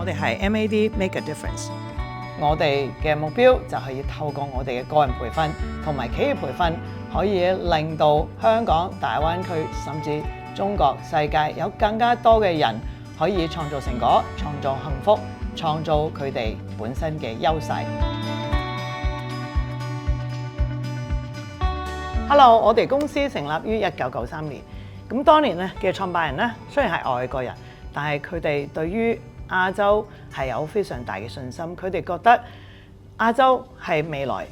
我哋係 MAD Make a Difference。我哋嘅目標就係要透過我哋嘅個人培訓同埋企業培訓，可以令到香港、大灣區甚至中國、世界有更加多嘅人可以創造成果、創造幸福、創造佢哋本身嘅優勢。Hello， 我哋公司成立於1993年。咁當年咧嘅創辦人咧，雖然係外國人，但係佢哋對於亞洲係有非常大嘅信心。佢哋覺得亞洲係未來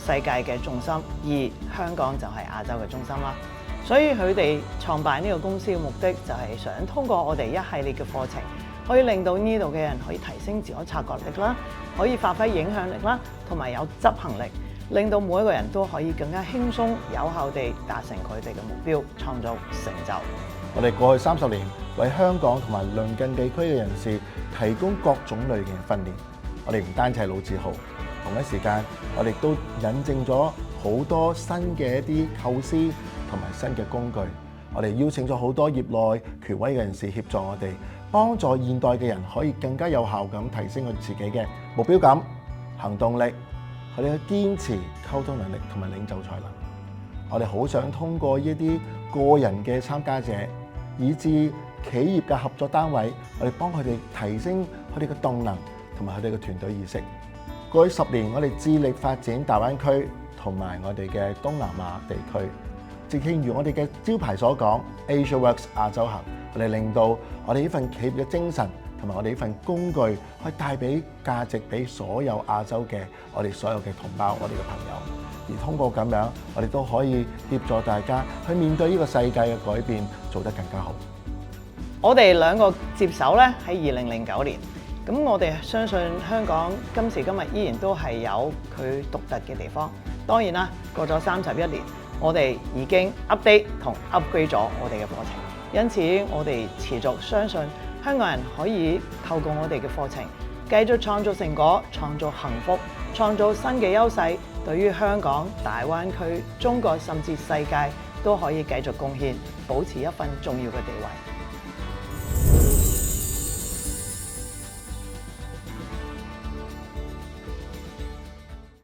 世界嘅重心，而香港就係亞洲嘅中心啦。所以佢哋創辦呢個公司嘅目的就係想通過我哋一系列嘅課程，可以令到呢度嘅人可以提升自我察覺力啦，可以發揮影響力啦，同埋有執行力，令到每一個人都可以更加輕鬆有效地達成佢哋嘅目標，創造成就。我哋過去30年為香港同埋鄰近地區嘅人士提供各種類型嘅訓練。我哋唔單止係老字號，同一時間我哋亦都引證咗好多新嘅一啲構思同埋新嘅工具。我哋邀請咗好多業內權威嘅人士協助我哋，幫助現代嘅人可以更加有效咁提升佢自己嘅目標感、行動力，佢哋嘅堅持、溝通能力同埋領袖才能。我哋好想通過呢啲個人嘅參加者，以至企業嘅合作單位，我哋幫佢哋提升佢哋嘅動能同埋佢哋嘅團隊意識。過去10年，我哋致力發展大灣區同埋我哋嘅東南亞地區。正如我哋嘅招牌所講 ，Asia Works 亞洲行，我哋令到我哋呢份企業嘅精神同埋我哋呢份工具，可以帶俾價值俾所有亞洲嘅我哋所有嘅同胞、我哋嘅朋友。而通過咁樣，我哋都可以協助大家去面對呢個世界嘅改變，做得更加好。我哋兩個接手咧喺2009年，咁我哋相信香港今時今日依然都係有佢獨特嘅地方。當然啦，過咗31年，我哋已經 update 同 upgrade 咗我哋嘅課程，因此我哋持續相信香港人可以透過我哋嘅課程，繼續創造成果、創造幸福、創造新嘅優勢，對於香港、大灣區、中國甚至世界都可以繼續貢獻，保持一份重要嘅地位。